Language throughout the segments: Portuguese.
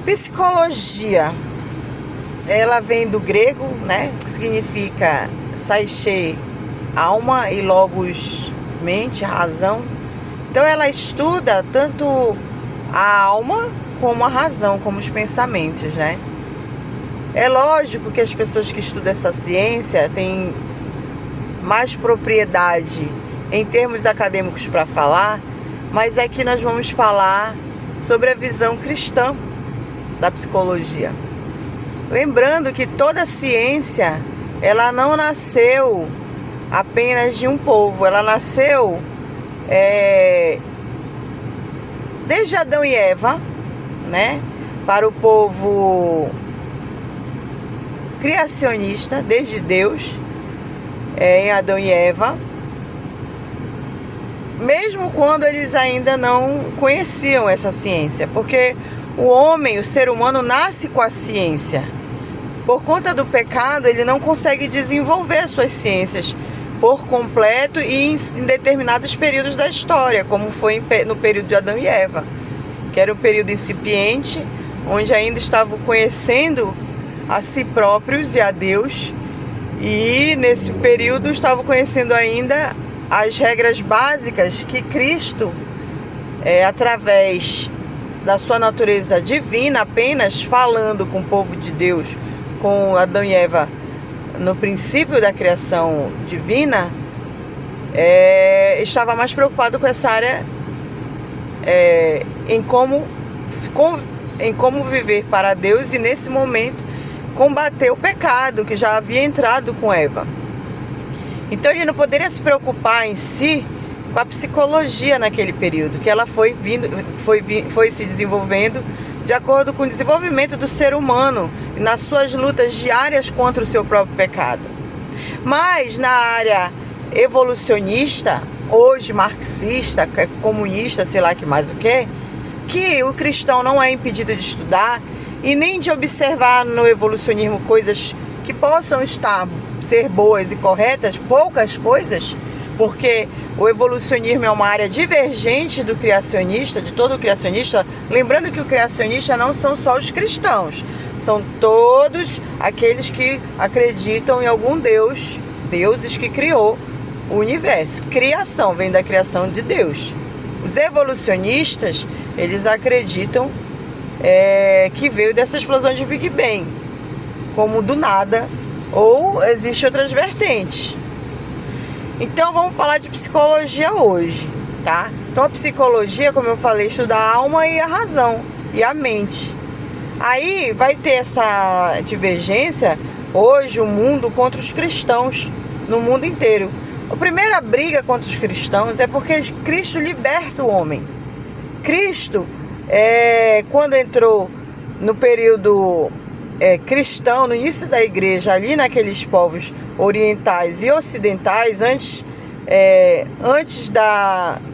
Psicologia, ela vem do grego, né, que significa psyche, alma, e logos, mente, razão. Então ela estuda tanto a alma como a razão, como os pensamentos, né? É lógico que as pessoas que estudam essa ciência têm mais propriedade em termos acadêmicos para falar, mas aqui nós vamos falar sobre a visão cristã da psicologia. Lembrando que toda ciência, ela não nasceu apenas de um povo, ela nasceu desde Adão e Eva, né? Para o povo criacionista, desde Deus, em Adão e Eva, mesmo quando eles ainda não conheciam essa ciência, porque o homem, o ser humano, nasce com a ciência. Por conta do pecado, ele não consegue desenvolver as suas ciências por completo e em determinados períodos da história, como foi no período de Adão e Eva, que era um período incipiente, onde ainda estavam conhecendo a si próprios e a Deus, e nesse período estavam conhecendo ainda as regras básicas que Cristo, através da sua natureza divina, apenas falando com o povo de Deus, com Adão e Eva, no princípio da criação divina, estava mais preocupado com essa área, em como viver para Deus, e nesse momento combater o pecado que já havia entrado com Eva. Então ele não poderia se preocupar em si com a psicologia naquele período, que ela foi se desenvolvendo de acordo com o desenvolvimento do ser humano nas suas lutas diárias contra o seu próprio pecado. Mas na área evolucionista, hoje marxista, comunista, sei lá que mais o que o cristão não é impedido de estudar e nem de observar no evolucionismo coisas que possam ser boas e corretas, poucas coisas, porque o evolucionismo é uma área divergente do criacionista, de todo o criacionista. Lembrando que o criacionista não são só os cristãos, são todos aqueles que acreditam em algum Deus, deuses que criou o universo. Criação vem da criação de Deus. Os evolucionistas, eles acreditam que veio dessa explosão de Big Bang, como do nada, ou existem outras vertentes. Então vamos falar de psicologia hoje, tá? Então a psicologia, como eu falei, estuda a alma e a razão e a mente. Aí vai ter essa divergência hoje, o mundo contra os cristãos no mundo inteiro. A primeira briga contra os cristãos é porque Cristo liberta o homem. Cristo, quando entrou no período cristão, no início da igreja, ali naqueles povos orientais e ocidentais, antes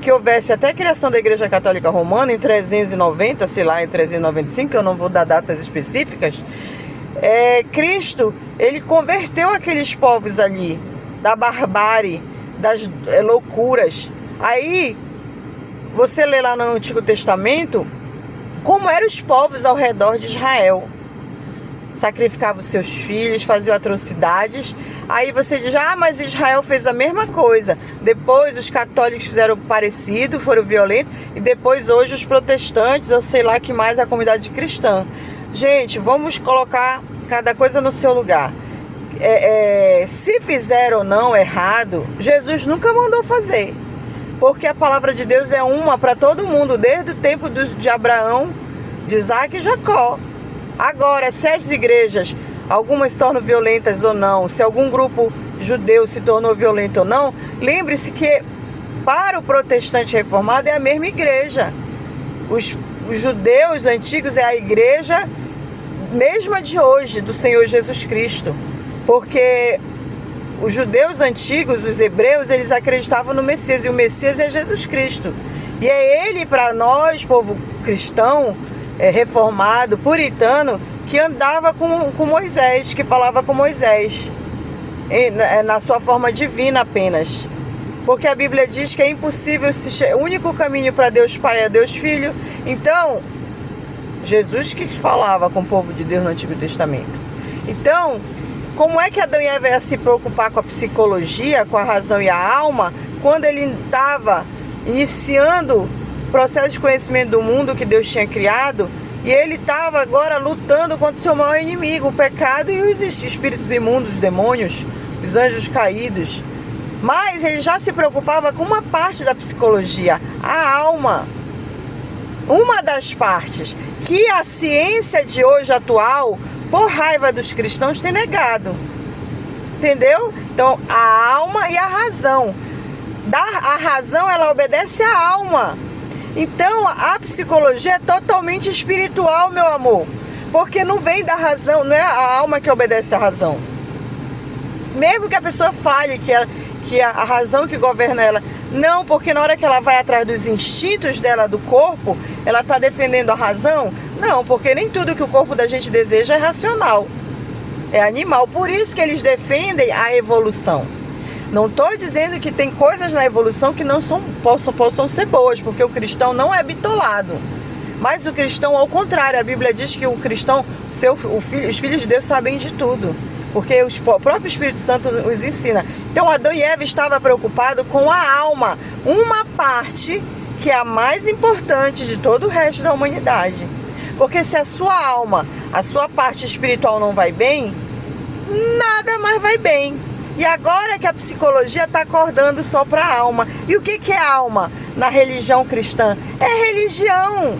que houvesse até a criação da Igreja Católica Romana, em 390, sei lá, em 395, eu não vou dar datas específicas, Cristo, ele converteu aqueles povos ali, da barbárie, das loucuras. Aí, você lê lá no Antigo Testamento, como eram os povos ao redor de Israel. Sacrificavam seus filhos, faziam atrocidades. Aí você diz, mas Israel fez a mesma coisa. Depois os católicos fizeram parecido, foram violentos. E depois hoje os protestantes, eu sei lá que mais, a comunidade cristã. Gente, vamos colocar cada coisa no seu lugar. Se fizeram ou não errado, Jesus nunca mandou fazer. Porque a palavra de Deus é uma para todo mundo, desde o tempo de Abraão, de Isaac e Jacó. Agora, se as igrejas, algumas se tornam violentas ou não, se algum grupo judeu se tornou violento ou não, lembre-se que para o protestante reformado é a mesma igreja. Os judeus antigos é a igreja mesma de hoje, do Senhor Jesus Cristo. Porque os judeus antigos, os hebreus, eles acreditavam no Messias, e o Messias é Jesus Cristo. E é ele para nós, povo cristão, reformado, puritano, que andava com Moisés, que falava com Moisés, na sua forma divina apenas. Porque a Bíblia diz que é impossível, o único caminho para Deus Pai é Deus Filho. Então, Jesus que falava com o povo de Deus no Antigo Testamento. Então, como é que Adão e Eva ia se preocupar com a psicologia, com a razão e a alma, quando ele estava iniciando o processo de conhecimento do mundo que Deus tinha criado, e ele estava agora lutando contra o seu maior inimigo, o pecado e os espíritos imundos, os demônios, os anjos caídos. Mas ele já se preocupava com uma parte da psicologia, a alma. Uma das partes que a ciência de hoje atual, por raiva dos cristãos, tem negado. Entendeu? Então, a alma e a razão. A razão, ela obedece à alma. Então, a psicologia é totalmente espiritual, meu amor. Porque não vem da razão, não é a alma que obedece à razão. Mesmo que a pessoa fale que a razão que governa ela. Não, porque na hora que ela vai atrás dos instintos dela, do corpo, ela está defendendo a razão? Não, porque nem tudo que o corpo da gente deseja é racional. É animal. Por isso que eles defendem a evolução. Não estou dizendo que tem coisas na evolução que não possam ser boas, porque o cristão não é bitolado. Mas o cristão, ao contrário, a Bíblia diz que o cristão, os filhos de Deus sabem de tudo, porque o próprio Espírito Santo os ensina. Então Adão e Eva estavam preocupados com a alma, uma parte que é a mais importante de todo o resto da humanidade. Porque se a sua alma, a sua parte espiritual não vai bem, nada mais vai bem. E agora que a psicologia está acordando só para a alma. E o que é alma na religião cristã? É religião.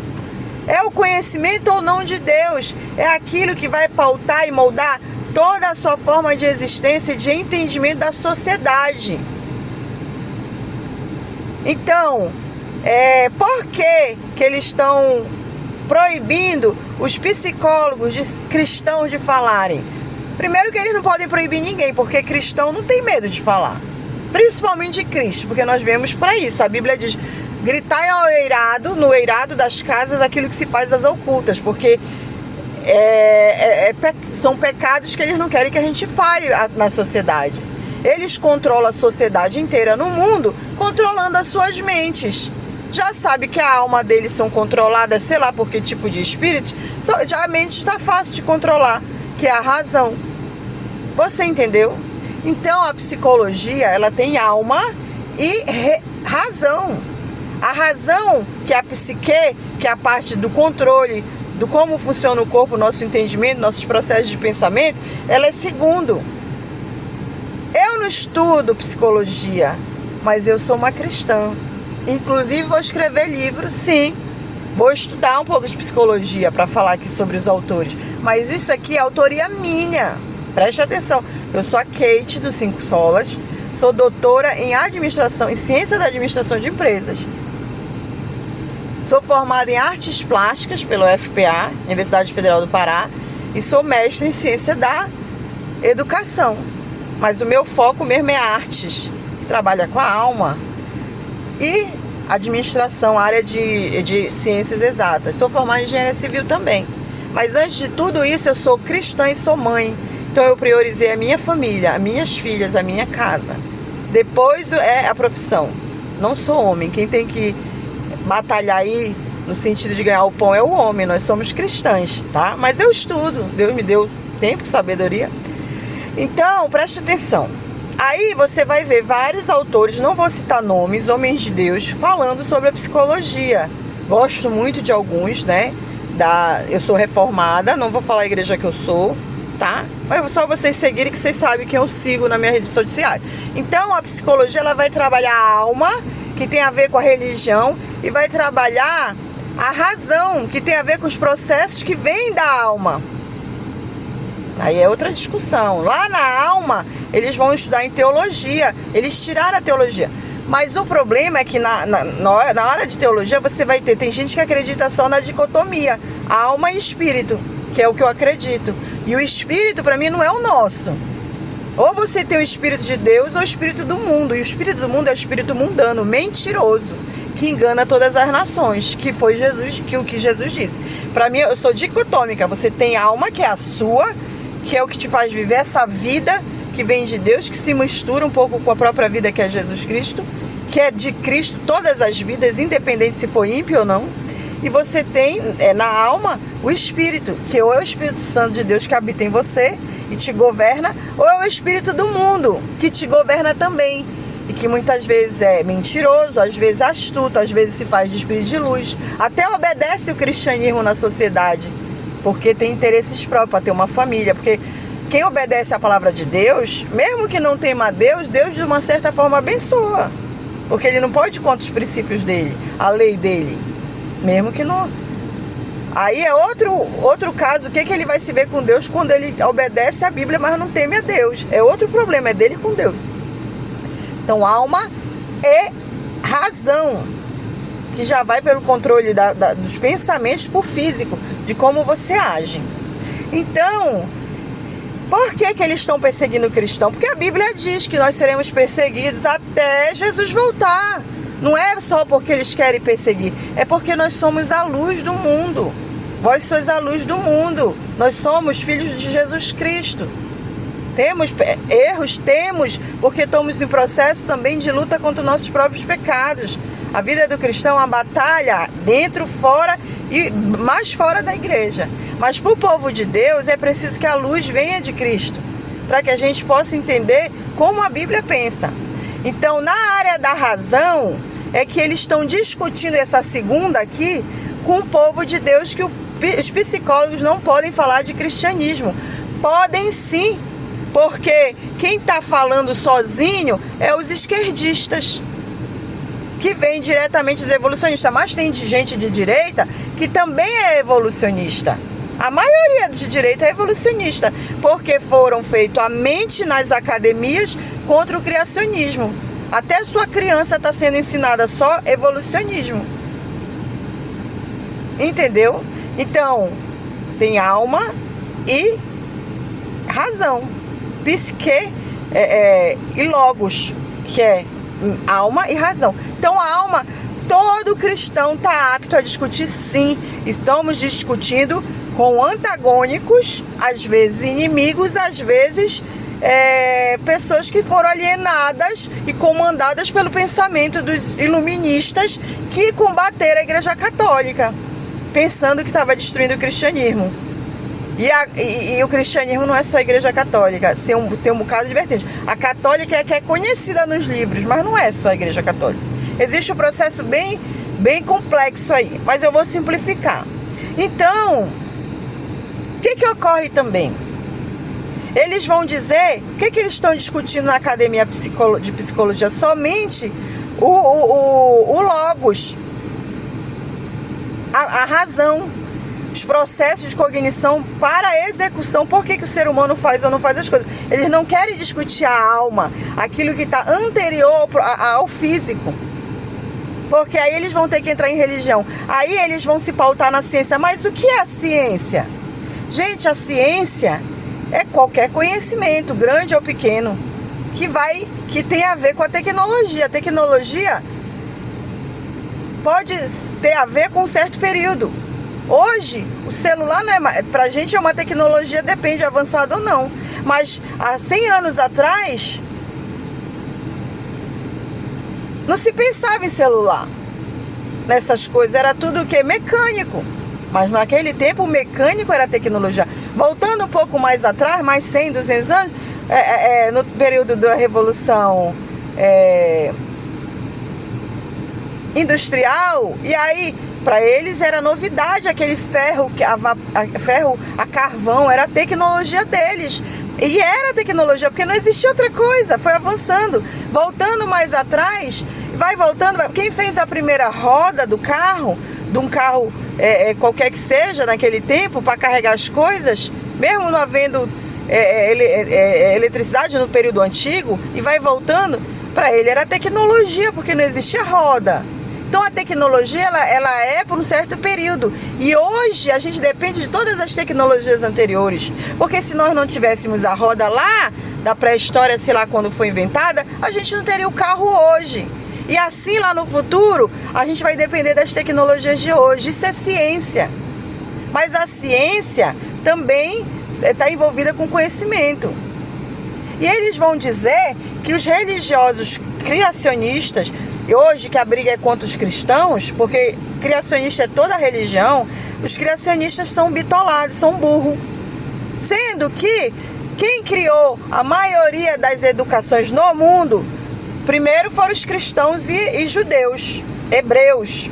É o conhecimento ou não de Deus. É aquilo que vai pautar e moldar toda a sua forma de existência e de entendimento da sociedade. Então, por que eles estão proibindo os psicólogos cristãos de falarem? Primeiro que eles não podem proibir ninguém, porque cristão não tem medo de falar. Principalmente de Cristo, porque nós vemos para isso. A Bíblia diz, gritai ao eirado, no eirado das casas, aquilo que se faz às ocultas, porque são pecados que eles não querem que a gente fale na sociedade. Eles controlam a sociedade inteira no mundo, controlando as suas mentes. Já sabe que a alma deles são controladas, sei lá por que tipo de espírito, já a mente está fácil de controlar, que é a razão. Você entendeu? Então a psicologia, ela tem alma e razão. A razão, que é a psique, que é a parte do controle, do como funciona o corpo, nosso entendimento, nossos processos de pensamento, ela é segundo. Eu não estudo psicologia, mas eu sou uma cristã. Inclusive vou escrever livro, sim. Vou estudar um pouco de psicologia para falar aqui sobre os autores. Mas isso aqui é autoria minha. Preste atenção. Eu sou a Kate do 5 Solas. Sou doutora em administração, em ciência da administração de empresas. Sou formada em artes plásticas pelo UFPA, Universidade Federal do Pará. E sou mestre em ciência da educação. Mas o meu foco mesmo é artes, que trabalha com a alma. E administração, área de ciências exatas. Sou formada em engenharia civil também. Mas antes de tudo isso, eu sou cristã e sou mãe. Então eu priorizei a minha família, as minhas filhas, a minha casa. Depois é a profissão. Não sou homem. Quem tem que batalhar aí no sentido de ganhar o pão é o homem. Nós somos cristãs, tá? Mas eu estudo. Deus me deu tempo, sabedoria. Então, preste atenção. Aí você vai ver vários autores, não vou citar nomes, homens de Deus, falando sobre a psicologia. Gosto muito de alguns, né? Eu sou reformada, não vou falar a igreja que eu sou, tá? Mas só vocês seguirem que vocês sabem quem eu sigo na minha rede social. Então a psicologia, ela vai trabalhar a alma, que tem a ver com a religião, e vai trabalhar a razão, que tem a ver com os processos que vêm da alma. Aí é outra discussão. Lá na alma, eles vão estudar em teologia. Eles tiraram a teologia. Mas o problema é que na hora de teologia você vai ter... Tem gente que acredita só na dicotomia. Alma e espírito, que é o que eu acredito. E o espírito, para mim, não é o nosso. Ou você tem o espírito de Deus ou o espírito do mundo. E o espírito do mundo é o espírito mundano, mentiroso, que engana todas as nações, que foi o que Jesus disse. Para mim, eu sou dicotômica. Você tem alma, que é a sua, que é o que te faz viver essa vida que vem de Deus, que se mistura um pouco com a própria vida que é Jesus Cristo, que é de Cristo todas as vidas, independente se for ímpio ou não. e você tem na alma o Espírito, que ou é o Espírito Santo de Deus que habita em você e te governa, ou é o Espírito do mundo que te governa também, e que muitas vezes é mentiroso, às vezes astuto, às vezes se faz de espírito de luz, até obedece o cristianismo na sociedade, porque tem interesses próprios, para ter uma família, porque quem obedece à palavra de Deus, mesmo que não tema a Deus, Deus de uma certa forma abençoa, porque ele não pode ir contra os princípios dele, a lei dele, mesmo que não. Aí é outro caso, o que ele vai se ver com Deus quando ele obedece à Bíblia, mas não teme a Deus, é outro problema, é dele com Deus. Então, alma e razão, que já vai pelo controle dos pensamentos para o físico, de como você age. Então, por que eles estão perseguindo o cristão? Porque a Bíblia diz que nós seremos perseguidos até Jesus voltar. Não é só porque eles querem perseguir, é porque nós somos a luz do mundo. Vós sois a luz do mundo. Nós somos filhos de Jesus Cristo. Temos erros? Temos, porque estamos em processo também de luta contra os nossos próprios pecados. A vida do cristão é uma batalha dentro, fora e mais fora da igreja. Mas para o povo de Deus é preciso que a luz venha de Cristo, para que a gente possa entender como a Bíblia pensa. Então, na área da razão, é que eles estão discutindo essa segunda aqui com o povo de Deus, que os psicólogos não podem falar de cristianismo. Podem sim, porque quem está falando sozinho é os esquerdistas, que vem diretamente dos evolucionistas. Mas tem gente de direita que também é evolucionista. A maioria de direita é evolucionista, porque foram feitos a mente nas academias contra o criacionismo. Até a sua criança está sendo ensinada só evolucionismo. Entendeu? Então, tem alma e razão. Psique e logos, que é alma e razão. Então, a alma, todo cristão está apto a discutir, sim. Estamos discutindo com antagônicos, às vezes inimigos, às vezes pessoas que foram alienadas e comandadas pelo pensamento dos iluministas que combateram a Igreja Católica, pensando que estava destruindo o cristianismo. E o cristianismo não é só a Igreja Católica, tem um bocado de vertente. A católica é que é conhecida nos livros, mas não é só a Igreja Católica. Existe um processo bem complexo aí, mas eu vou simplificar. Então, o que ocorre também? Eles vão dizer, o que eles estão discutindo na academia de psicologia? Somente o logos, a razão, os processos de cognição para a execução. Por que o ser humano faz ou não faz as coisas? Eles não querem discutir a alma, aquilo que está anterior ao físico, porque aí eles vão ter que entrar em religião. Aí eles vão se pautar na ciência. Mas o que é a ciência? Gente, a ciência é qualquer conhecimento, grande ou pequeno, que tem a ver com a tecnologia. A tecnologia pode ter a ver com um certo período. Hoje, o celular pra gente é uma tecnologia, depende avançada ou não. Mas há 100 anos atrás, não se pensava em celular, nessas coisas. Era tudo o quê? Mecânico. Mas naquele tempo o mecânico era tecnologia. Voltando um pouco mais atrás, mais 100, 200 anos, no período da Revolução Industrial, e aí para eles era novidade aquele ferro a carvão, era a tecnologia deles. E era tecnologia, porque não existia outra coisa, foi avançando. Voltando mais atrás, vai voltando. Quem fez a primeira roda do carro, de um carro qualquer que seja naquele tempo, para carregar as coisas, mesmo não havendo eletricidade no período antigo, e vai voltando, para ele era tecnologia, porque não existia roda. Então a tecnologia ela é por um certo período, e hoje a gente depende de todas as tecnologias anteriores, porque se nós não tivéssemos a roda lá da pré-história, sei lá quando foi inventada, a gente não teria o carro hoje. E assim lá no futuro a gente vai depender das tecnologias de hoje. Isso é ciência. Mas a ciência também está envolvida com conhecimento. E eles vão dizer que os religiosos criacionistas, E hoje que a briga é contra os cristãos, porque criacionista é toda a religião, os criacionistas são bitolados, são burros. Sendo que quem criou a maioria das educações no mundo, primeiro foram os cristãos e judeus, hebreus,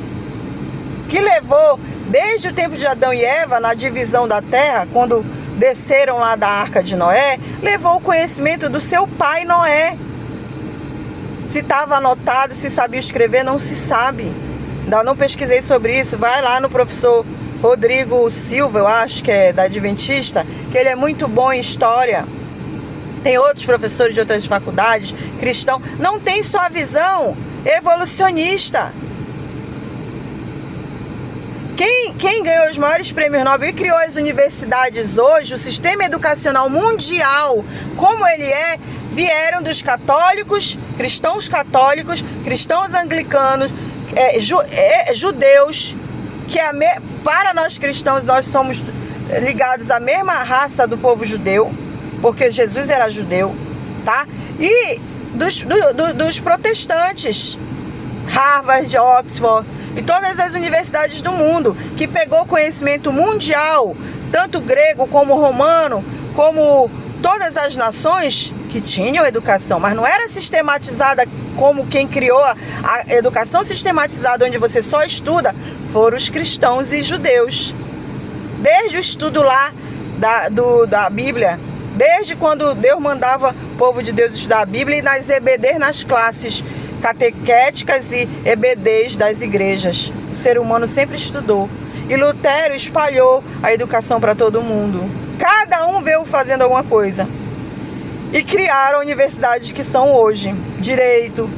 que levou desde o tempo de Adão e Eva, na divisão da terra, quando desceram lá da arca de Noé, levou o conhecimento do seu pai Noé. Se estava anotado, se sabia escrever, não se sabe. Ainda não pesquisei sobre isso. Vai lá no professor Rodrigo Silva, eu acho que é da Adventista, que ele é muito bom em história. Tem outros professores de outras faculdades, cristão. Não tem só a visão evolucionista. Quem ganhou os maiores prêmios Nobel e criou as universidades hoje, o sistema educacional mundial, como ele é, vieram dos católicos, cristãos anglicanos, judeus, que para nós cristãos, nós somos ligados à mesma raça do povo judeu, porque Jesus era judeu, tá? E dos protestantes, Harvard, Oxford, e todas as universidades do mundo, que pegou conhecimento mundial, tanto grego como romano, como todas as nações que tinham educação, mas não era sistematizada como quem criou a educação sistematizada, onde você só estuda, foram os cristãos e judeus. Desde o estudo lá da Bíblia, desde quando Deus mandava o povo de Deus estudar a Bíblia, e nas EBDs, nas classes catequéticas e EBDs das igrejas. O ser humano sempre estudou. E Lutero espalhou a educação para todo mundo. Cada um veio fazendo alguma coisa. E criaram universidades que são hoje. Direito,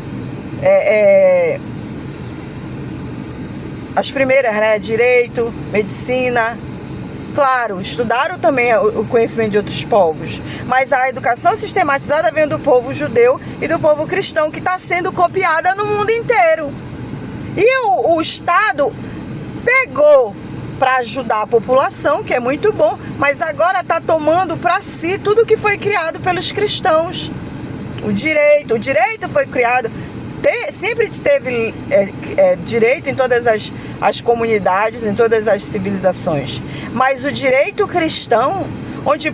as primeiras, né? Direito, medicina. Claro, estudaram também o conhecimento de outros povos, mas a educação sistematizada vem do povo judeu e do povo cristão, que está sendo copiada no mundo inteiro. E o Estado pegou para ajudar a população, que é muito bom, mas agora está tomando para si tudo que foi criado pelos cristãos. O direito foi criado, sempre teve direito em todas as comunidades, em todas as civilizações. Mas o direito cristão, onde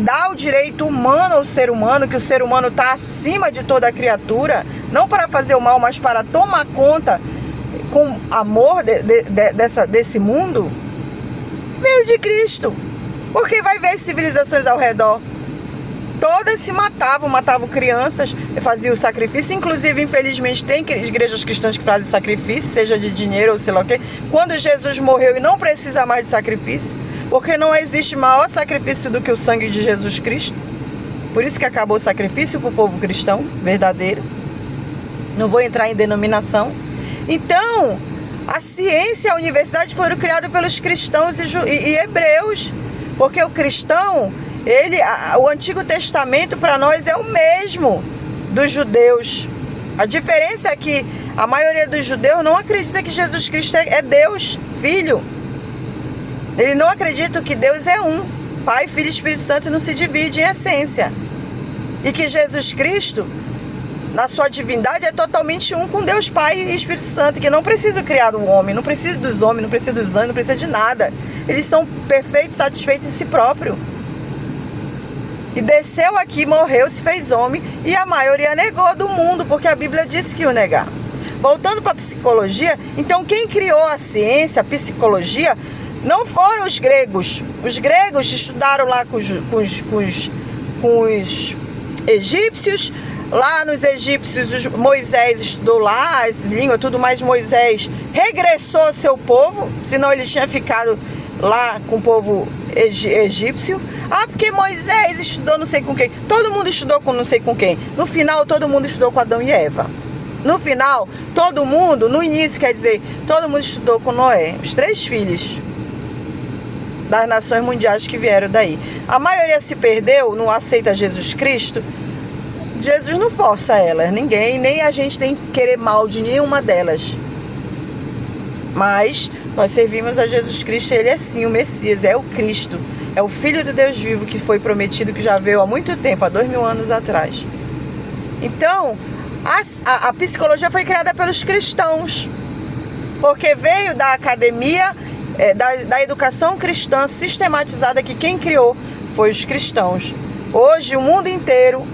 dá o direito humano ao ser humano, que o ser humano está acima de toda a criatura, não para fazer o mal, mas para tomar conta com amor desse mundo, veio de Cristo. Porque vai ver civilizações ao redor, todas se matavam crianças, faziam sacrifício. Inclusive, infelizmente, tem igrejas cristãs que fazem sacrifício, seja de dinheiro ou sei lá o quê. Quando Jesus morreu e não precisa mais de sacrifício, porque não existe maior sacrifício do que o sangue de Jesus Cristo. Por isso que acabou o sacrifício para o povo cristão verdadeiro. Não vou entrar em denominação. Então, a ciência e a universidade foram criadas pelos cristãos e hebreus, porque o cristão, o Antigo Testamento para nós é o mesmo dos judeus. A diferença é que a maioria dos judeus não acredita que Jesus Cristo é Deus, Filho. Eles não acreditam que Deus é um. Pai, Filho e Espírito Santo não se dividem em essência. E que Jesus Cristo, na sua divindade, é totalmente um com Deus Pai e Espírito Santo, que não precisa criar o homem, não precisa dos homens, não precisa dos anjos, não precisa de nada. Eles são perfeitos, satisfeitos em si próprio. E desceu aqui, morreu, se fez homem, e a maioria negou do mundo, porque a Bíblia disse que ia negar. Voltando para a psicologia, então quem criou a ciência, a psicologia, não foram os gregos. Os gregos estudaram lá com os egípcios. Lá nos egípcios, Moisés estudou lá as línguas, tudo mais. Moisés regressou ao seu povo, senão ele tinha ficado lá com o povo egípcio. Porque Moisés estudou não sei com quem. Todo mundo estudou com não sei com quem. No final, todo mundo estudou com Adão e Eva. No final, todo mundo, no início, quer dizer, todo mundo estudou com Noé, os 3 filhos das nações mundiais que vieram daí. A maioria se perdeu, não aceita Jesus Cristo. Jesus não força elas, ninguém, nem a gente tem que querer mal de nenhuma delas. Mas nós servimos a Jesus Cristo, ele é sim o Messias, é o Cristo, é o Filho do Deus vivo que foi prometido, que já veio há muito tempo, há 2000 anos atrás. Então, A psicologia foi criada pelos cristãos, porque veio da academia, da educação cristã sistematizada, que quem criou foi os cristãos. Hoje o mundo inteiro,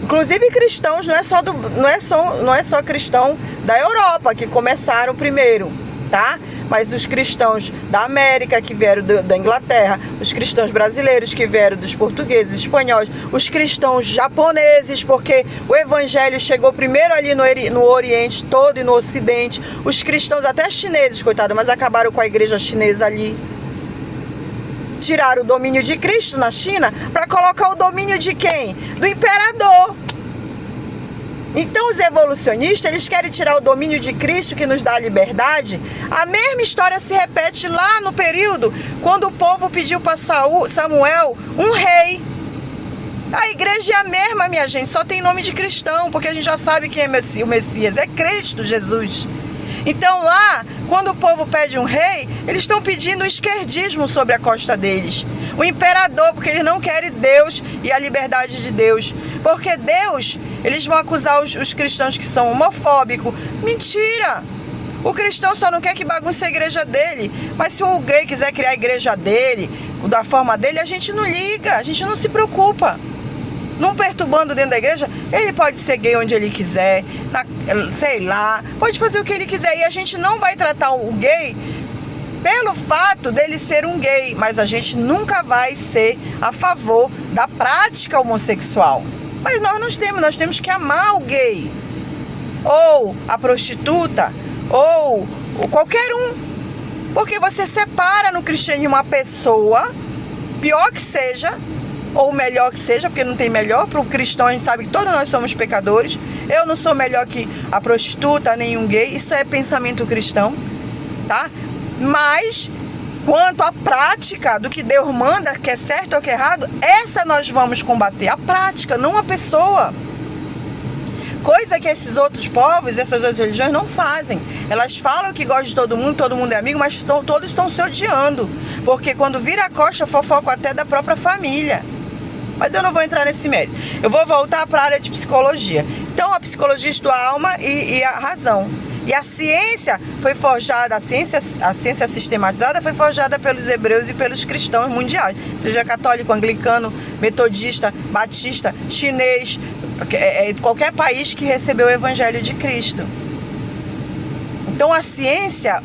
inclusive cristãos, não é só cristão da Europa que começaram primeiro, tá? Mas os cristãos da América que vieram da Inglaterra, os cristãos brasileiros que vieram dos portugueses, espanhóis, os cristãos japoneses, porque o evangelho chegou primeiro ali no Oriente todo e no Ocidente, os cristãos até chineses, coitado, mas acabaram com a igreja chinesa ali. Tiraram o domínio de Cristo na China para colocar o domínio de quem? Do imperador. Então os evolucionistas, eles querem tirar o domínio de Cristo que nos dá a liberdade. A mesma história se repete lá no período quando o povo pediu para Samuel um rei. A igreja é a mesma, minha gente, só tem nome de cristão, porque a gente já sabe quem é o Messias, é Cristo Jesus. Então lá, quando o povo pede um rei, eles estão pedindo o esquerdismo sobre a costa deles. O imperador, porque eles não querem Deus e a liberdade de Deus. Porque Deus, eles vão acusar os cristãos que são homofóbicos. Mentira! O cristão só não quer que bagunce a igreja dele. Mas se o gay quiser criar a igreja dele, da forma dele, a gente não liga, a gente não se preocupa. Não perturbando dentro da igreja, ele pode ser gay onde ele quiser, sei lá, pode fazer o que ele quiser. E a gente não vai tratar o gay pelo fato dele ser um gay, mas a gente nunca vai ser a favor da prática homossexual. Mas nós temos que amar o gay, ou a prostituta, ou qualquer um. Porque você separa no cristianismo uma pessoa, pior que seja, ou melhor que seja, porque não tem melhor. Para o cristão, a gente sabe que todos nós somos pecadores. Eu não sou melhor que a prostituta, nem um gay. Isso é pensamento cristão, tá? Mas, quanto à prática do que Deus manda, que é certo ou que é errado, essa nós vamos combater. A prática, não a pessoa. Coisa que esses outros povos, essas outras religiões não fazem. Elas falam que gostam de todo mundo é amigo, mas todos estão se odiando. Porque quando vira a costa, fofocam até da própria família. Mas eu não vou entrar nesse mérito. Eu vou voltar para a área de psicologia. Então, a psicologia estuda a alma e a razão. E a ciência foi forjada, a ciência sistematizada foi forjada pelos hebreus e pelos cristãos mundiais. Seja católico, anglicano, metodista, batista, chinês, qualquer país que recebeu o evangelho de Cristo. Então, a ciência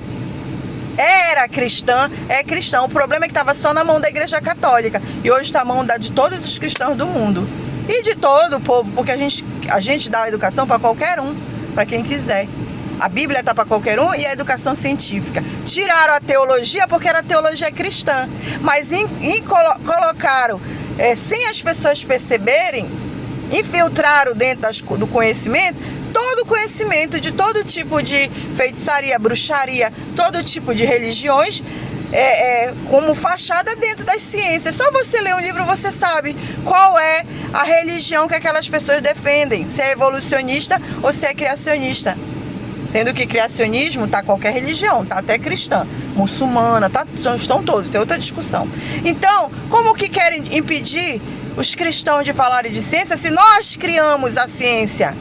era cristã, é cristã. O problema é que estava só na mão da igreja católica. E hoje está na mão de todos os cristãos do mundo. E de todo o povo, porque a gente dá a educação para qualquer um, para quem quiser. A Bíblia está para qualquer um e a educação científica. Tiraram a teologia porque era a teologia cristã. Mas colocaram, sem as pessoas perceberem, infiltraram dentro do conhecimento, todo o conhecimento de todo tipo de feitiçaria, bruxaria, todo tipo de religiões, como fachada dentro das ciências. Só você ler um livro, você sabe qual é a religião que aquelas pessoas defendem, se é evolucionista ou se é criacionista. Sendo que criacionismo tá qualquer religião, tá até cristã, muçulmana, estão todos, isso é outra discussão. Então, como que querem impedir os cristãos de falarem de ciência se nós criamos a ciência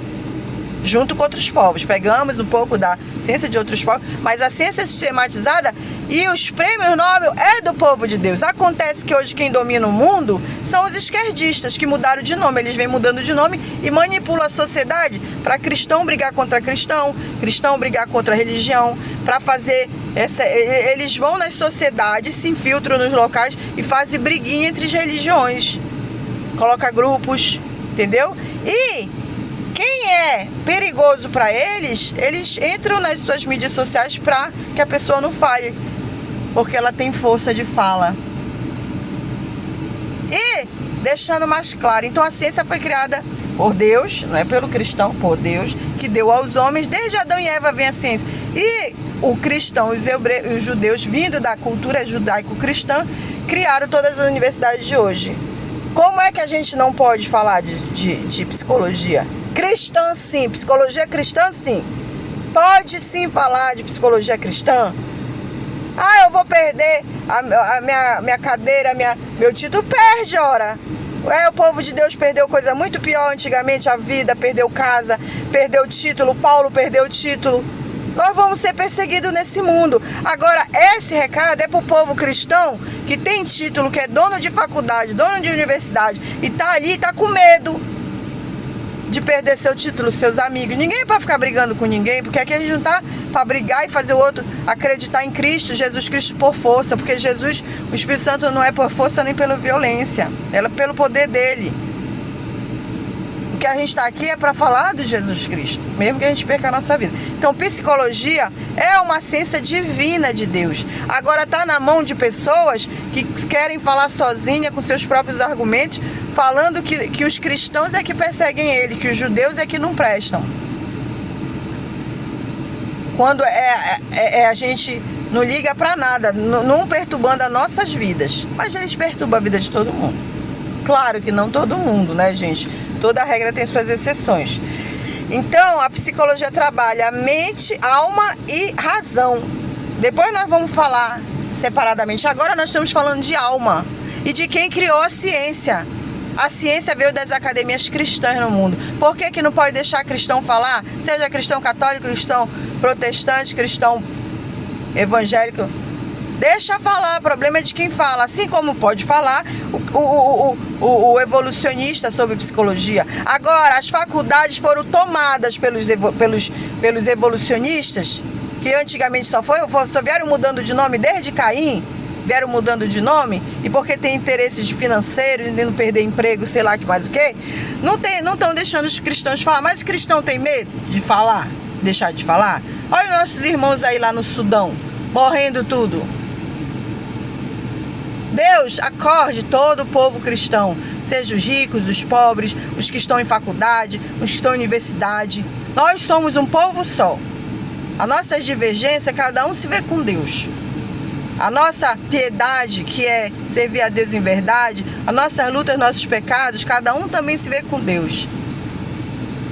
junto com outros povos? Pegamos um pouco da ciência de outros povos, mas a ciência sistematizada e os prêmios Nobel é do povo de Deus. Acontece que hoje quem domina o mundo são os esquerdistas, que mudaram de nome. Eles vêm mudando de nome e manipulam a sociedade para cristão brigar contra cristão, cristão brigar contra religião, para fazer eles vão nas sociedades, se infiltram nos locais e fazem briguinha entre as religiões. Coloca grupos, entendeu? E quem é perigoso para eles, eles entram nas suas mídias sociais para que a pessoa não fale, porque ela tem força de fala. E, deixando mais claro, então a ciência foi criada por Deus, não é pelo cristão, por Deus, que deu aos homens, desde Adão e Eva vem a ciência. E o cristão e os judeus, vindo da cultura judaico-cristã, criaram todas as universidades de hoje. Como é que a gente não pode falar de psicologia? Cristã sim, psicologia cristã sim. Pode sim falar de psicologia cristã. Ah, eu vou perder a minha cadeira, meu título. Perde, ora. O povo de Deus perdeu coisa muito pior antigamente, a vida, perdeu casa, perdeu título, Paulo perdeu título. Nós vamos ser perseguidos nesse mundo. Agora, esse recado é para o povo cristão que tem título, que é dono de faculdade, dono de universidade, e está ali, está com medo de perder seu título, seus amigos. Ninguém é para ficar brigando com ninguém, porque aqui a gente não está para brigar e fazer o outro acreditar em Cristo, Jesus Cristo por força, porque Jesus, o Espírito Santo não é por força nem pela violência, é pelo poder dele. O que a gente está aqui é para falar de Jesus Cristo, mesmo que a gente perca a nossa vida. Então, psicologia é uma ciência divina de Deus. Agora está na mão de pessoas que querem falar sozinha, com seus próprios argumentos, falando que os cristãos é que perseguem ele, que os judeus é que não prestam. Quando a gente não liga para nada, não perturbando as nossas vidas. Mas eles perturbam a vida de todo mundo. Claro que não todo mundo, né, gente? Toda regra tem suas exceções. Então, a psicologia trabalha a mente, alma e razão. Depois nós vamos falar separadamente. Agora nós estamos falando de alma e de quem criou a ciência. A ciência veio das academias cristãs no mundo. Por que não pode deixar cristão falar? Seja cristão católico, cristão protestante, cristão evangélico. Deixa falar, o problema é de quem fala. Assim como pode falar o evolucionista sobre psicologia. Agora, as faculdades foram tomadas pelos evolucionistas, que antigamente só vieram mudando de nome desde Caim, vieram mudando de nome, e porque tem interesses financeiros, de não perder emprego, sei lá que mais o quê, não estão deixando os cristãos falar. Mas o cristão tem medo de falar, deixar de falar? Olha os nossos irmãos aí lá no Sudão, morrendo tudo. Deus acorde todo o povo cristão, seja os ricos, os pobres, os que estão em faculdade, os que estão em universidade. Nós somos um povo só. As nossas divergências, cada um se vê com Deus. A nossa piedade, que é servir a Deus em verdade, as nossas lutas, nossos pecados, cada um também se vê com Deus.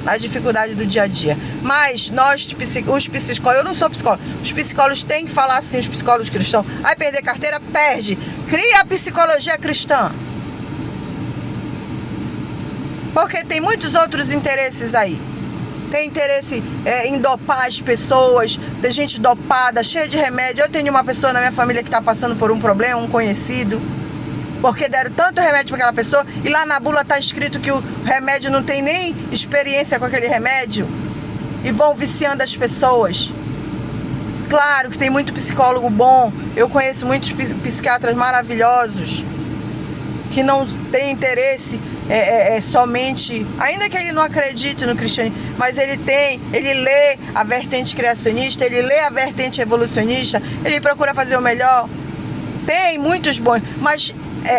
Na dificuldade do dia a dia. Mas nós, os psicólogos, eu não sou psicólogo, os psicólogos têm que falar assim, os psicólogos cristãos. Aí perder carteira, perde. Cria a psicologia cristã. Porque tem muitos outros interesses aí. Tem interesse em dopar as pessoas, tem gente dopada, cheia de remédio. Eu tenho uma pessoa na minha família que está passando por um problema, um conhecido, porque deram tanto remédio para aquela pessoa, e lá na bula está escrito que o remédio não tem nem experiência com aquele remédio, e vão viciando as pessoas. Claro que tem muito psicólogo bom, eu conheço muitos psiquiatras maravilhosos, que não tem interesse somente, ainda que ele não acredite no cristianismo, mas ele lê a vertente criacionista, ele lê a vertente evolucionista, ele procura fazer o melhor. Tem muitos bons, mas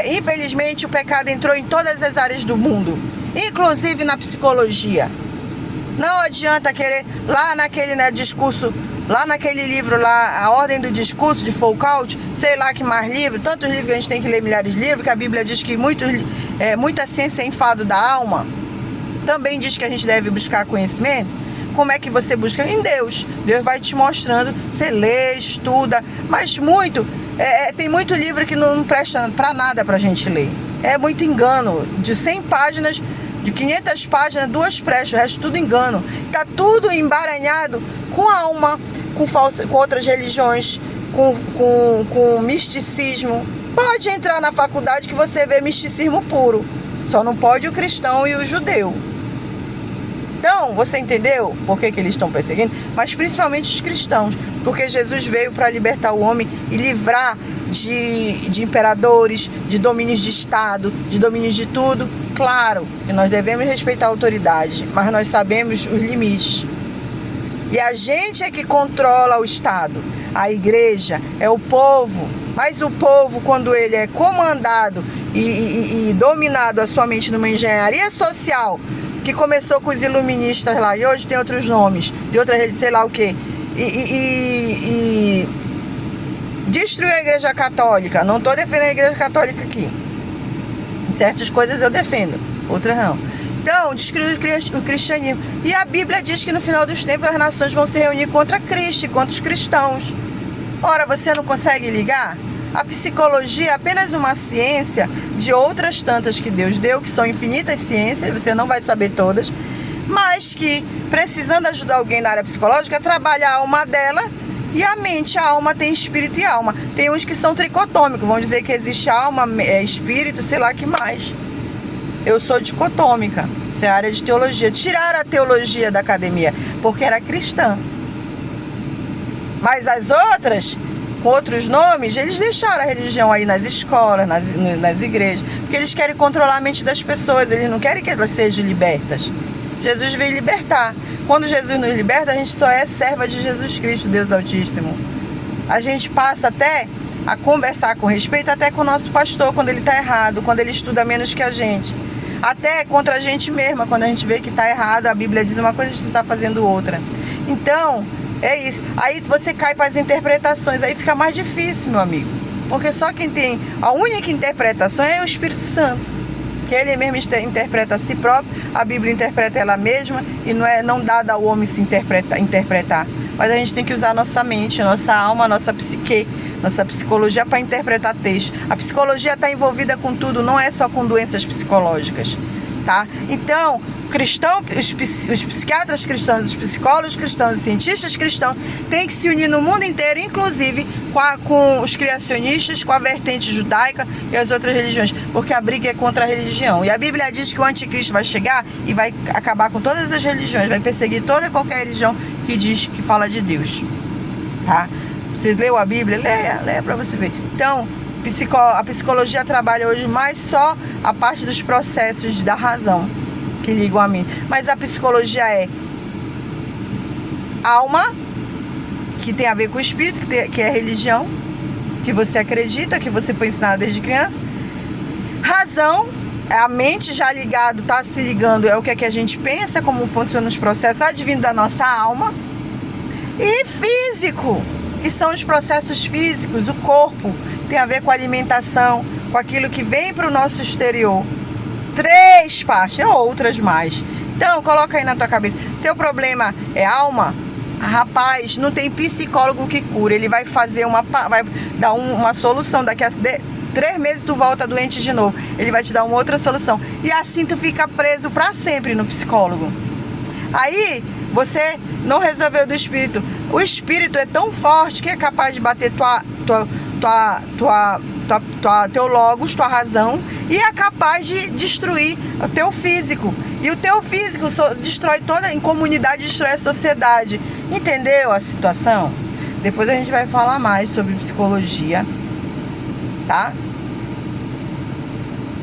infelizmente o pecado entrou em todas as áreas do mundo, inclusive na psicologia. Não adianta querer, lá naquele discurso, lá naquele livro lá, A Ordem do Discurso de Foucault, sei lá que mais livro, tantos livros que a gente tem que ler, milhares de livros, que a Bíblia diz que muita ciência é enfado da alma. Também diz que a gente deve buscar conhecimento. Como é que você busca? Em Deus. Deus vai te mostrando, você lê, estuda, mas tem muito livro que não presta para nada pra gente ler. É muito engano. De 100 páginas, de 500 páginas, 2 prestam, o resto tudo engano. Tá tudo embaranhado com alma, com outras religiões, com misticismo. Pode entrar na faculdade que você vê misticismo puro. Só não pode o cristão e o judeu. Então, você entendeu por que eles estão perseguindo? Mas principalmente os cristãos, porque Jesus veio para libertar o homem e livrar de imperadores, de domínios de Estado, de domínios de tudo. Claro que nós devemos respeitar a autoridade, mas nós sabemos os limites. E a gente é que controla o Estado. A igreja é o povo. Mas o povo, quando ele é comandado e dominado a sua mente numa engenharia social, que começou com os iluministas lá, e hoje tem outros nomes, de outra rede, sei lá o quê, e destruiu a igreja católica. Não estou defendendo a igreja católica aqui. Certas coisas eu defendo, outras não. Então, destruiu o cristianismo. E a Bíblia diz que no final dos tempos as nações vão se reunir contra Cristo e contra os cristãos. Ora, você não consegue ligar? A psicologia é apenas uma ciência de outras tantas que Deus deu, que são infinitas ciências, você não vai saber todas, mas que, precisando ajudar alguém na área psicológica, trabalha a alma dela e a mente. A alma tem espírito e alma. Tem uns que são tricotômicos, vão dizer que existe alma, espírito, sei lá que mais. Eu sou dicotômica, isso é a área de teologia. Tiraram a teologia da academia, porque era cristã. Mas as outras, com outros nomes, eles deixaram a religião aí nas escolas, nas igrejas, porque eles querem controlar a mente das pessoas, eles não querem que elas sejam libertas. Jesus veio libertar. Quando Jesus nos liberta, a gente só é serva de Jesus Cristo, Deus Altíssimo. A gente passa até a conversar com respeito até com o nosso pastor, quando ele está errado, quando ele estuda menos que a gente. Até contra a gente mesma, quando a gente vê que está errado, a Bíblia diz uma coisa e a gente está fazendo outra. Então, é isso. Aí você cai para as interpretações, aí fica mais difícil, meu amigo. Porque só quem tem a única interpretação é o Espírito Santo. Que ele mesmo interpreta a si próprio, a Bíblia interpreta ela mesma e não dada ao homem se interpretar. Mas a gente tem que usar a nossa mente, a nossa alma, a nossa psique, nossa psicologia para interpretar texto. A psicologia está envolvida com tudo, não é só com doenças psicológicas, tá? Então, os psiquiatras cristãos, os psicólogos cristãos, os cientistas cristãos têm que se unir no mundo inteiro, inclusive com os criacionistas, com a vertente judaica e as outras religiões, porque a briga é contra a religião. E a Bíblia diz que o anticristo vai chegar e vai acabar com todas as religiões, vai perseguir toda e qualquer religião que fala de Deus, tá? Você leu a Bíblia? Leia para você ver. Então, a psicologia trabalha hoje mais só a parte dos processos da razão que ligam a mim. Mas a psicologia é alma, que tem a ver com o espírito, que é religião, que você acredita, que você foi ensinado desde criança. Razão, é a mente já ligado, tá se ligando, é o que é que a gente pensa, como funcionam os processos advindo da nossa alma. E físico, que são os processos físicos, o corpo, tem a ver com a alimentação, com aquilo que vem para o nosso exterior. 3 partes, e outras mais. Então, coloca aí na tua cabeça. Teu problema é alma? Rapaz, não tem psicólogo que cura. Ele vai vai dar uma solução. Daqui a 3 meses tu volta doente de novo. Ele vai te dar uma outra solução. E assim tu fica preso para sempre no psicólogo. Aí, você não resolveu do espírito. O espírito é tão forte que é capaz de bater teu logos, tua razão, e é capaz de destruir o teu físico. E o teu físico destrói em comunidade, destrói a sociedade. Entendeu a situação? Depois a gente vai falar mais sobre psicologia, tá?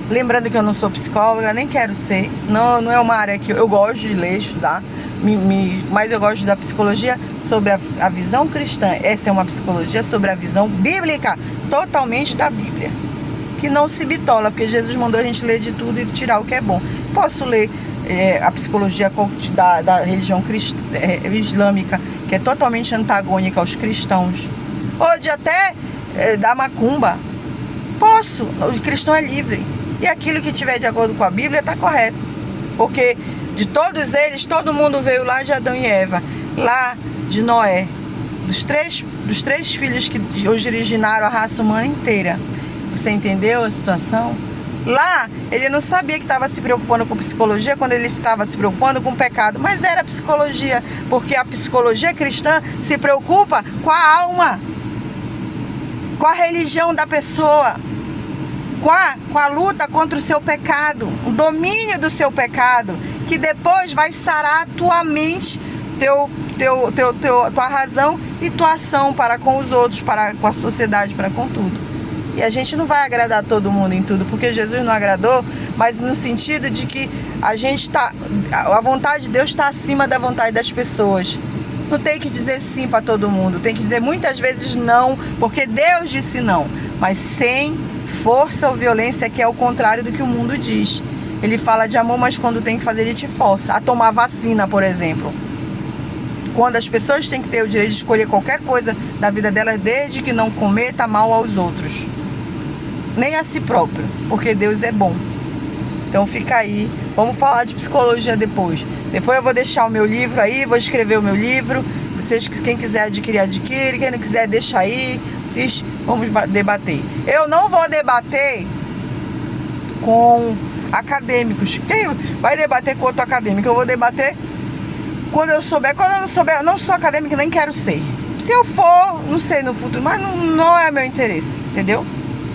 Lembrando que eu não sou psicóloga, nem quero ser. Não é uma área que eu gosto de ler, estudar, mas eu gosto da psicologia sobre a visão cristã. Essa é uma psicologia sobre a visão bíblica, totalmente da Bíblia, que não se bitola, porque Jesus mandou a gente ler de tudo e tirar o que é bom. Posso ler a psicologia da religião islâmica, que é totalmente antagônica aos cristãos, ou de até da macumba. Posso, o cristão é livre. E aquilo que tiver de acordo com a Bíblia está correto. Porque de todos eles, todo mundo veio lá de Adão e Eva, lá de Noé, dos três filhos que hoje originaram a raça humana inteira. Você entendeu a situação? Lá, ele não sabia que estava se preocupando com psicologia quando ele estava se preocupando com o pecado, mas era psicologia, porque a psicologia cristã se preocupa com a alma, com a religião da pessoa, com a luta contra o seu pecado, o domínio do seu pecado, que depois vai sarar a tua mente, tua razão e tua ação para com os outros, para com a sociedade, para com tudo. E a gente não vai agradar todo mundo em tudo, porque Jesus não agradou, mas no sentido de que a vontade de Deus está acima da vontade das pessoas. Não tem que dizer sim para todo mundo, tem que dizer muitas vezes não, porque Deus disse não, mas sem força ou violência, que é o contrário do que o mundo diz. Ele fala de amor, mas quando tem que fazer, ele te força a tomar vacina, por exemplo. Quando as pessoas têm que ter o direito de escolher qualquer coisa da vida delas, desde que não cometa mal aos outros, nem a si próprio, porque Deus é bom. Então fica aí, vamos falar de psicologia depois. Depois eu vou deixar o meu livro aí, vou escrever o meu livro. Vocês, quem quiser adquirir, adquire. Quem não quiser, deixa aí. Vocês vamos debater. Eu não vou debater com acadêmicos. Quem vai debater com outro acadêmico? Eu vou debater quando eu souber. Quando eu não souber, eu não sou acadêmica, nem quero ser. Se eu for, não sei no futuro, mas não é meu interesse, entendeu?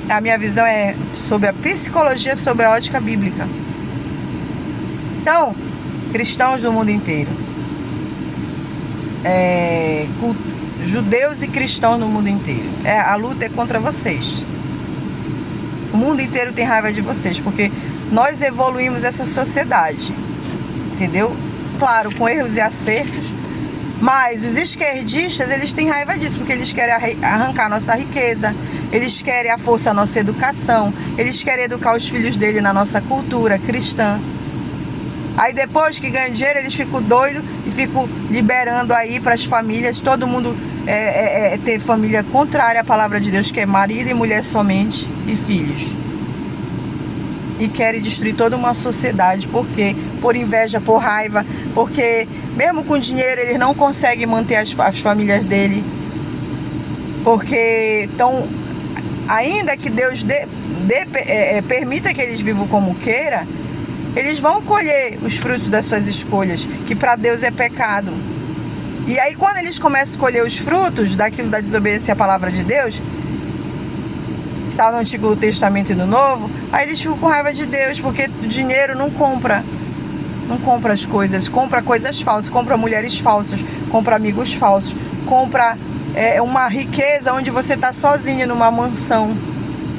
A minha visão é sobre a psicologia, sobre a ótica bíblica. Então, cristãos do mundo inteiro, judeus e cristãos no mundo inteiro, a luta é contra vocês. O mundo inteiro tem raiva de vocês, porque nós evoluímos essa sociedade, entendeu? Claro, com erros e acertos, mas os esquerdistas, eles têm raiva disso, porque eles querem arrancar nossa riqueza, eles querem a força da nossa educação, eles querem educar os filhos dele na nossa cultura cristã. Aí depois que ganham dinheiro, eles ficam doidos e ficam liberando aí para as famílias, todo mundo ter família contrária à palavra de Deus, que é marido e mulher somente e filhos. E querem destruir toda uma sociedade. Por quê? Por inveja, por raiva, porque mesmo com dinheiro eles não conseguem manter as famílias dele, porque ainda que Deus permita que eles vivam como queira, eles vão colher os frutos das suas escolhas, que para Deus é pecado. E aí quando eles começam a colher os frutos daquilo da desobediência à palavra de Deus, que está no Antigo Testamento e no Novo, aí eles ficam com raiva de Deus, porque o dinheiro não compra as coisas, compra coisas falsas, compra mulheres falsas, compra amigos falsos, compra uma riqueza onde você está sozinho numa mansão,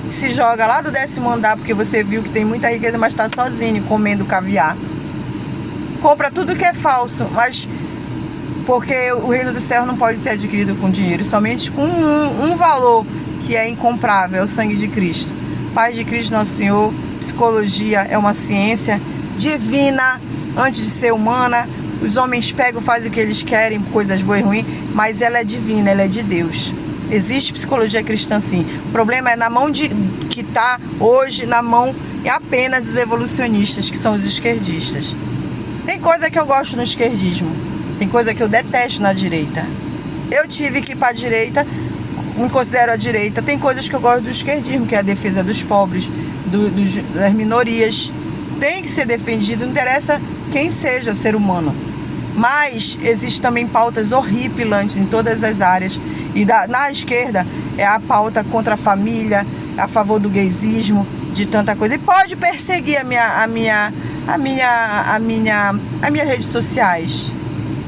se joga lá do 10º andar porque você viu que tem muita riqueza, mas está sozinho comendo caviar. Compra tudo que é falso, mas porque o reino do céu não pode ser adquirido com dinheiro, somente com um valor que é incomprável, é o sangue de Cristo. Paz de Cristo Nosso Senhor. Psicologia é uma ciência divina antes de ser humana. Os homens pegam, fazem o que eles querem, coisas boas e ruins, mas ela é divina, ela é de Deus. Existe psicologia cristã sim. O problema é que está hoje na mão apenas dos evolucionistas, que são os esquerdistas. Tem coisa que eu gosto no esquerdismo, tem coisa que eu detesto na direita. Eu tive que ir para a direita, me considero a direita. Tem coisas que eu gosto do esquerdismo, que é a defesa dos pobres, das minorias. Tem que ser defendido, não interessa quem seja o ser humano. Mas existem também pautas horripilantes em todas as áreas. E na esquerda é a pauta contra a família, a favor do gaysismo, de tanta coisa. E pode perseguir as minhas redes sociais.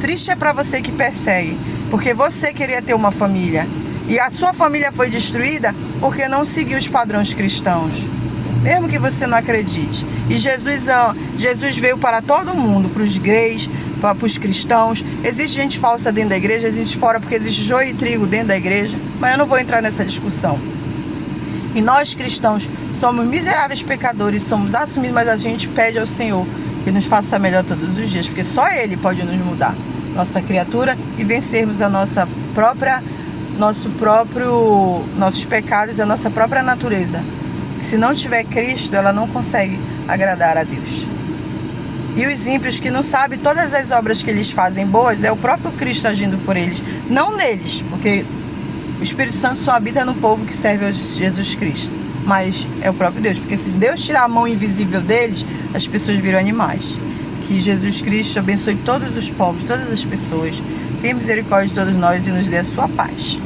Triste é para você que persegue, porque você queria ter uma família. E a sua família foi destruída porque não seguiu os padrões cristãos. Mesmo que você não acredite. E Jesus veio para todo mundo, para os gays, para os cristãos. Existe gente falsa dentro da igreja, existe fora, porque existe joio e trigo dentro da igreja. Mas eu não vou entrar nessa discussão. E nós cristãos somos miseráveis pecadores, somos assumidos, mas a gente pede ao Senhor que nos faça melhor todos os dias, porque só Ele pode nos mudar, nossa criatura, e vencermos nossos pecados e a nossa própria natureza. Se não tiver Cristo, ela não consegue agradar a Deus. E os ímpios que não sabem todas as obras que eles fazem boas, é o próprio Cristo agindo por eles, não neles, porque o Espírito Santo só habita no povo que serve a Jesus Cristo, mas é o próprio Deus, porque se Deus tirar a mão invisível deles, as pessoas viram animais. Que Jesus Cristo abençoe todos os povos, todas as pessoas, tenha misericórdia de todos nós e nos dê a sua paz.